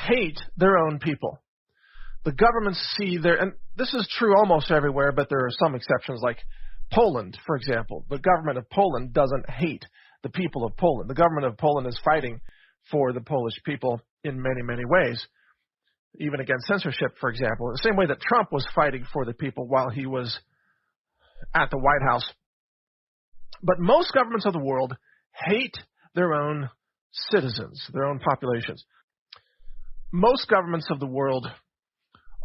hate their own people. The governments see and this is true almost everywhere, but there are some exceptions, like Poland, for example. The government of Poland doesn't hate the people of Poland. The government of Poland is fighting for the Polish people in many, many ways, even against censorship, for example, the same way that Trump was fighting for the people while he was at the White House. But most governments of the world hate their own citizens, their own populations. Most governments of the world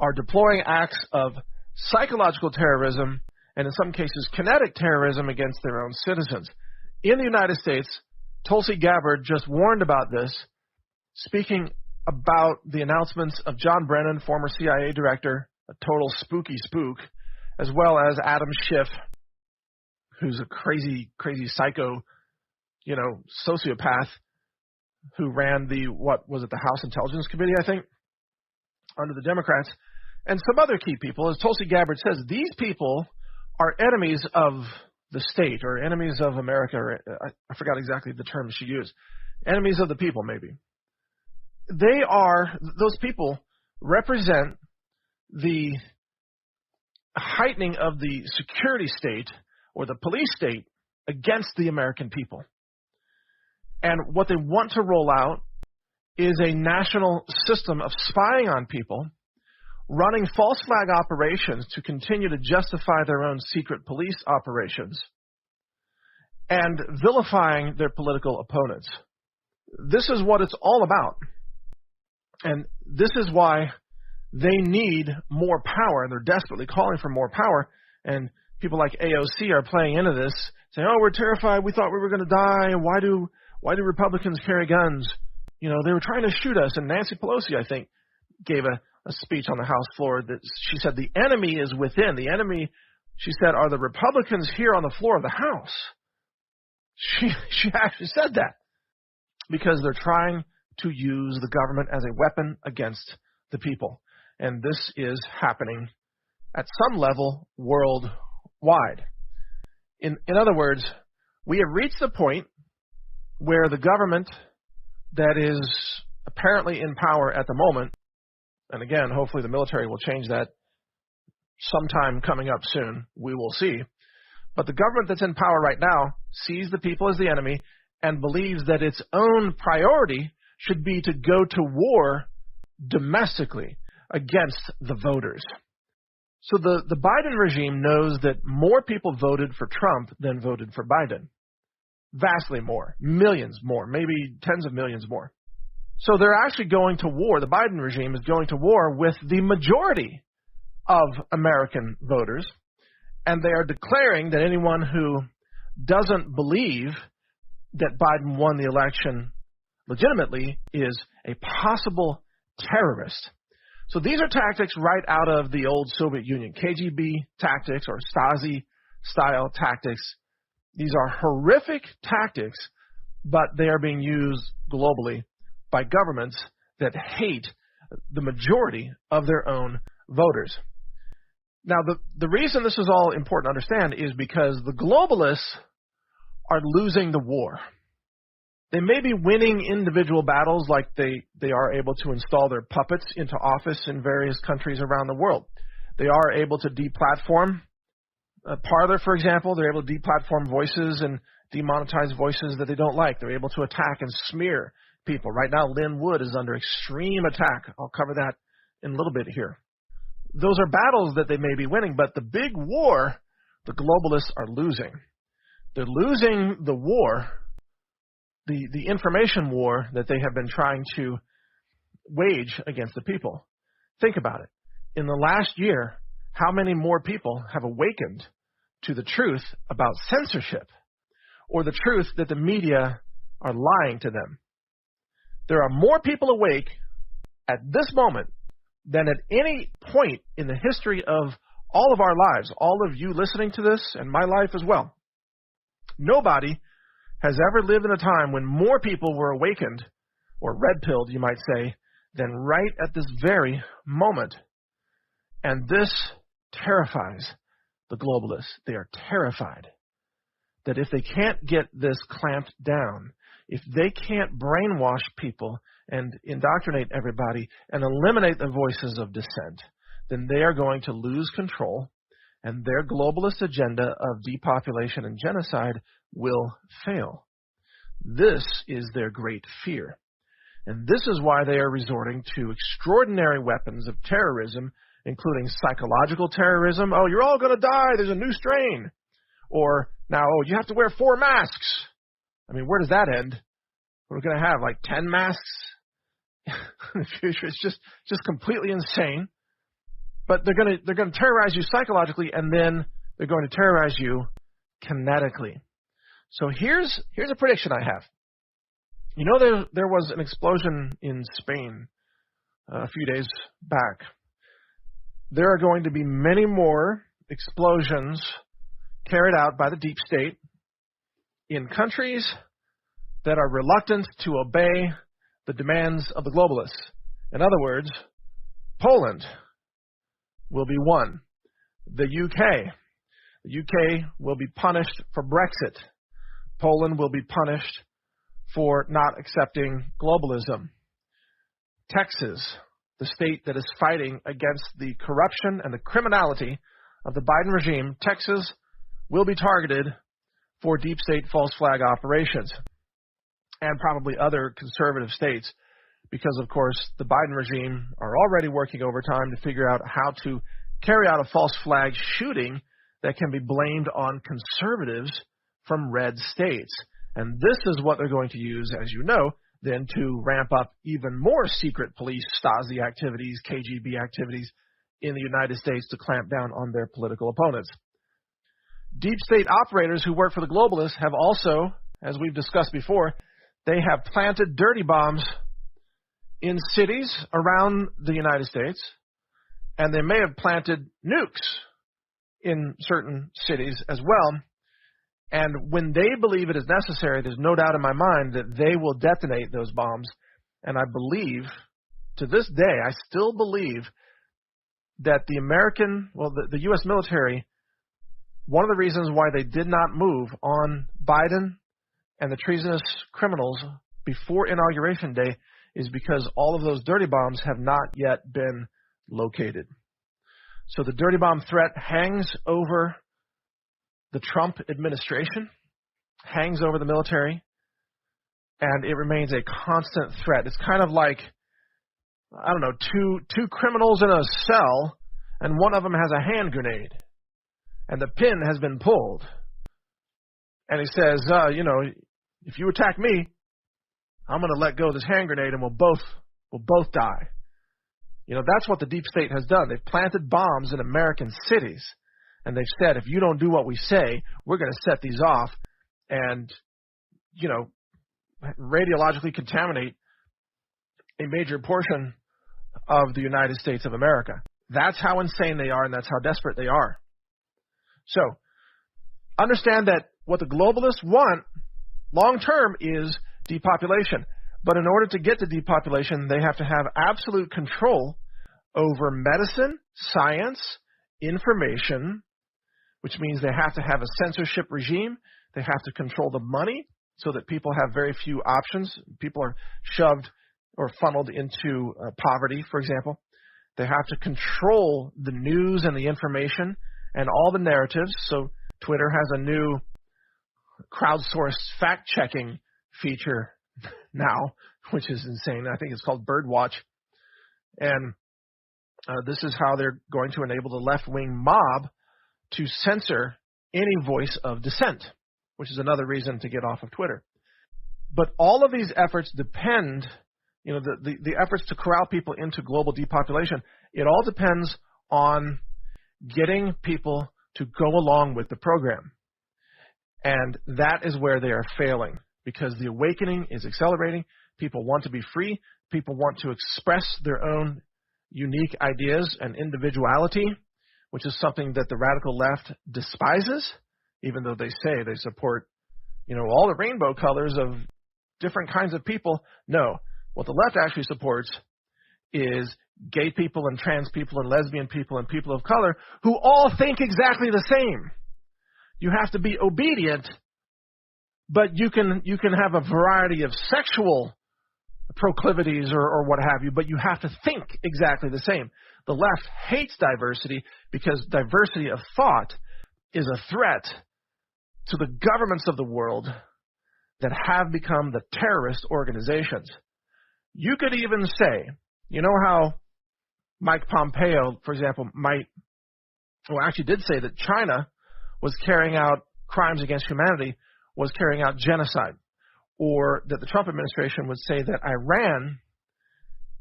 are deploying acts of psychological terrorism and in some cases kinetic terrorism against their own citizens. In the United States, Tulsi Gabbard just warned about this, speaking about the announcements of John Brennan, former CIA director, a total spooky spook, as well as Adam Schiff, who's a crazy psycho, sociopath who ran the House Intelligence Committee, I think, under the Democrats, and some other key people. As Tulsi Gabbard says, these people are enemies of the state or enemies of America, or I forgot exactly the term she used. Enemies of the people, maybe. Those people represent the heightening of the security state or the police state against the American people. And what they want to roll out is a national system of spying on people, running false flag operations to continue to justify their own secret police operations, and vilifying their political opponents. This is what it's all about. And this is why they need more power, and they're desperately calling for more power. And people like AOC are playing into this, saying, "Oh, we're terrified. We thought we were going to die. Why do Republicans carry guns? They were trying to shoot us." And Nancy Pelosi, I think, gave a speech on the House floor that she said the enemy is within. The enemy, she said, are the Republicans here on the floor of the House. She actually said that because they're trying to use the government as a weapon against the people. And this is happening at some level worldwide. In other words, we have reached the point where the government that is apparently in power at the moment, and again, hopefully the military will change that sometime coming up soon, we will see. But the government that's in power right now sees the people as the enemy and believes that its own priority should be to go to war domestically against the voters. So the Biden regime knows that more people voted for Trump than voted for Biden. Vastly more, millions more, maybe tens of millions more. So they're actually going to war. The Biden regime is going to war with the majority of American voters, and they are declaring that anyone who doesn't believe that Biden won the election legitimately is a possible terrorist. So these are tactics right out of the old Soviet Union, KGB tactics or Stasi-style tactics. These are horrific tactics, but they are being used globally by governments that hate the majority of their own voters. Now, the reason this is all important to understand is because the globalists are losing the war. They may be winning individual battles, like they are able to install their puppets into office in various countries around the world. They are able to deplatform Parler, for example. They're able to deplatform voices and demonetize voices that they don't like. They're able to attack and smear people. Right now, Lynn Wood is under extreme attack. I'll cover that in a little bit here. Those are battles that they may be winning, but the big war, the globalists are losing. They're losing the war, the information war that they have been trying to wage against the people. Think about it. In the last year, how many more people have awakened to the truth about censorship or the truth that the media are lying to them? There are more people awake at this moment than at any point in the history of all of our lives, all of you listening to this and my life as well. Nobody has ever lived in a time when more people were awakened, or red-pilled, you might say, than right at this very moment. And this terrifies the globalists. They are terrified that if they can't get this clamped down, if they can't brainwash people and indoctrinate everybody and eliminate the voices of dissent, then they are going to lose control, and their globalist agenda of depopulation and genocide will fail. This is their great fear. And this is why they are resorting to extraordinary weapons of terrorism, including psychological terrorism. Oh, you're all going to die. There's a new strain. Or now, oh, you have to wear 4 masks. I mean, where does that end? We're going to have like 10 masks in the future. It's just completely insane. But they're going to terrorize you psychologically, and then they're going to terrorize you kinetically. So here's a prediction I have. You know, there was an explosion in Spain a few days back. There are going to be many more explosions carried out by the deep state in countries that are reluctant to obey the demands of the globalists. In other words, Poland will be one. The UK will be punished for Brexit. Poland will be punished for not accepting globalism. Texas, the state that is fighting against the corruption and the criminality of the Biden regime, Texas will be targeted for deep state false flag operations, and probably other conservative states, because, of course, the Biden regime are already working overtime to figure out how to carry out a false flag shooting that can be blamed on conservatives from red states. And this is what they're going to use, as you know, then to ramp up even more secret police Stasi activities, KGB activities in the United States to clamp down on their political opponents. Deep state operators who work for the globalists have also, as we've discussed before, they have planted dirty bombs in cities around the United States, and they may have planted nukes in certain cities as well. And when they believe it is necessary, there's no doubt in my mind that they will detonate those bombs. And I believe, to this day, I still believe that the U.S. military, one of the reasons why they did not move on Biden and the treasonous criminals before Inauguration Day is because all of those dirty bombs have not yet been located. So the dirty bomb threat hangs over the Trump administration, hangs over the military, and it remains a constant threat. It's kind of like, I don't know, two criminals in a cell, and one of them has a hand grenade, and the pin has been pulled. And he says, if you attack me, I'm going to let go of this hand grenade, and we'll both die. That's what the deep state has done. They've planted bombs in American cities. And they've said, if you don't do what we say, we're going to set these off and, radiologically contaminate a major portion of the United States of America. That's how insane they are, and that's how desperate they are. So, understand that what the globalists want long-term is depopulation. But in order to get to depopulation, they have to have absolute control over medicine, science, information, which means they have to have a censorship regime. They have to control the money so that people have very few options. People are shoved or funneled into poverty, for example. They have to control the news and the information and all the narratives. So Twitter has a new crowdsourced fact-checking feature now, which is insane. I think it's called Birdwatch. And this is how they're going to enable the left-wing mob to censor any voice of dissent, which is another reason to get off of Twitter. But all of these efforts depend, the efforts to corral people into global depopulation, it all depends on getting people to go along with the program. And that is where they are failing, because the awakening is accelerating. People want to be free. People want to express their own unique ideas and individuality, which is something that the radical left despises, even though they say they support, all the rainbow colors of different kinds of people. No, what the left actually supports is gay people and trans people and lesbian people and people of color who all think exactly the same. You have to be obedient, but you can have a variety of sexual proclivities or what have you, but you have to think exactly the same. The left hates diversity because diversity of thought is a threat to the governments of the world that have become the terrorist organizations. You could even say, you know how Mike Pompeo, for example, actually did say that China was carrying out crimes against humanity, was carrying out genocide, or that the Trump administration would say that Iran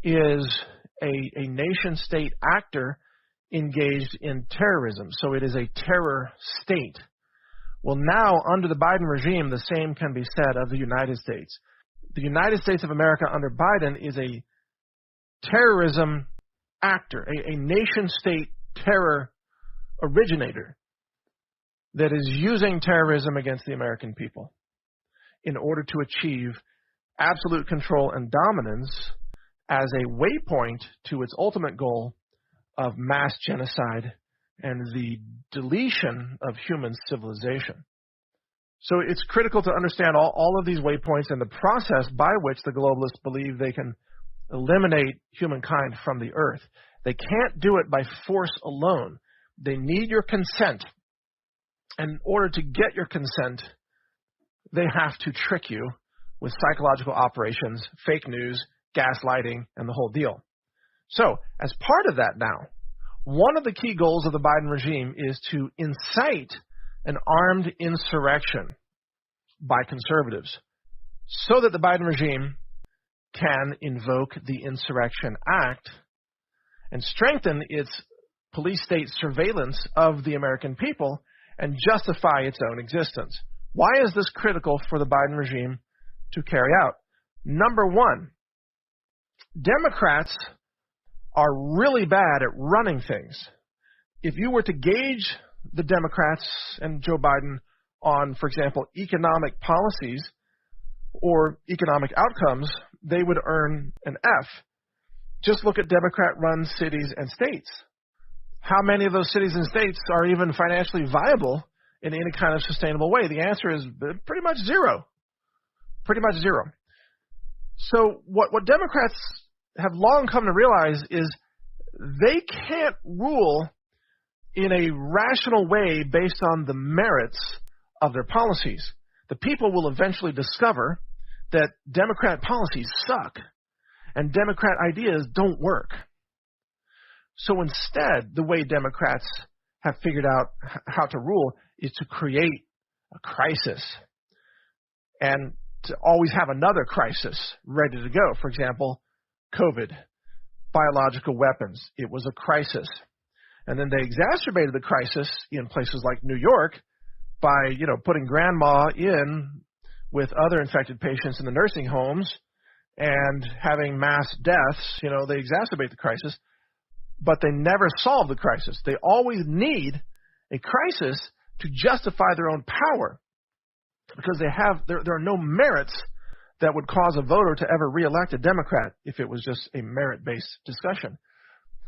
is a nation-state actor engaged in terrorism, so it is a terror state. Well, now, under the Biden regime, the same can be said of the United States. The United States of America under Biden is a terrorism actor, a nation-state terror originator that is using terrorism against the American people in order to achieve absolute control and dominance as a waypoint to its ultimate goal of mass genocide and the deletion of human civilization. So it's critical to understand all of these waypoints and the process by which the globalists believe they can eliminate humankind from the earth. They can't do it by force alone. They need your consent. And in order to get your consent, they have to trick you with psychological operations, fake news, gaslighting, and the whole deal. So, as part of that now, one of the key goals of the Biden regime is to incite an armed insurrection by conservatives so that the Biden regime can invoke the Insurrection Act and strengthen its police state surveillance of the American people and justify its own existence. Why is this critical for the Biden regime to carry out? Number one, Democrats are really bad at running things. If you were to gauge the Democrats and Joe Biden on, for example, economic policies or economic outcomes, they would earn an F. Just look at Democrat-run cities and states. How many of those cities and states are even financially viable in any kind of sustainable way? The answer is pretty much zero. Pretty much zero. So what Democrats have long come to realize is they can't rule in a rational way based on the merits of their policies. The people will eventually discover that Democrat policies suck and Democrat ideas don't work. So instead, the way Democrats have figured out how to rule is to create a crisis and to always have another crisis ready to go. For example, COVID, biological weapons. It was a crisis. And then they exacerbated the crisis in places like New York by, putting grandma in with other infected patients in the nursing homes and having mass deaths. They exacerbate the crisis, but they never solve the crisis. They always need a crisis to justify their own power because there are no merits that would cause a voter to ever reelect a Democrat if it was just a merit-based discussion.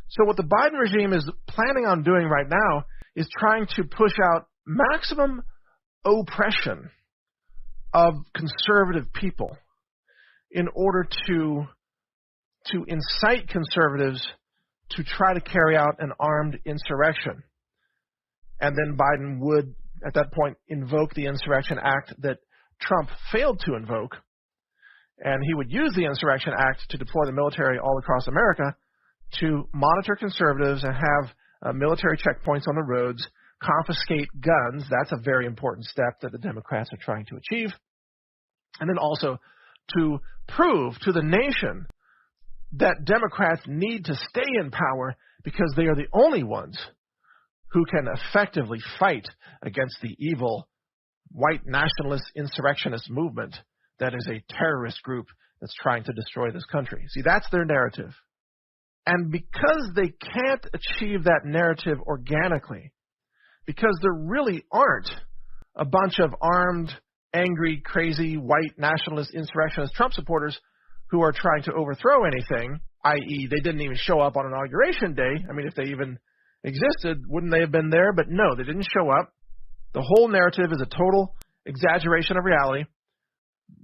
So what the Biden regime is planning on doing right now is trying to push out maximum oppression of conservative people in order to incite conservatives to try to carry out an armed insurrection. And then Biden would, at that point, invoke the Insurrection Act that Trump failed to invoke. And he would use the Insurrection Act to deploy the military all across America to monitor conservatives and have military checkpoints on the roads, confiscate guns. That's a very important step that the Democrats are trying to achieve. And then also to prove to the nation that Democrats need to stay in power because they are the only ones who can effectively fight against the evil white nationalist insurrectionist movement that is a terrorist group that's trying to destroy this country. See, that's their narrative. And because they can't achieve that narrative organically, because there really aren't a bunch of armed, angry, crazy, white nationalist insurrectionist Trump supporters who are trying to overthrow anything, i.e. they didn't even show up on Inauguration Day. I mean, if they even existed, wouldn't they have been there? But no, they didn't show up. The whole narrative is a total exaggeration of reality.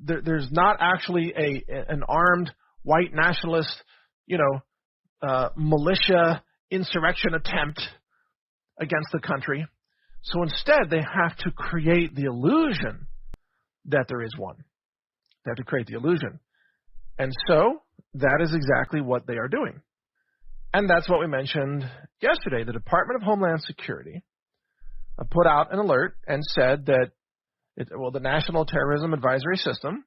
There's not actually an armed white nationalist, militia insurrection attempt against the country. So instead, they have to create the illusion that there is one. They have to create the illusion. And so that is exactly what they are doing. And that's what we mentioned yesterday. The Department of Homeland Security put out an alert and said that, the National Terrorism Advisory System,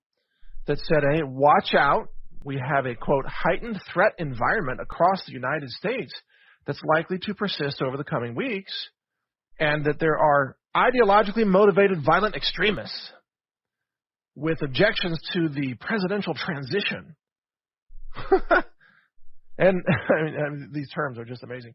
that said, hey, watch out. We have a, quote, heightened threat environment across the United States that's likely to persist over the coming weeks, and that there are ideologically motivated violent extremists with objections to the presidential transition. And I mean, these terms are just amazing.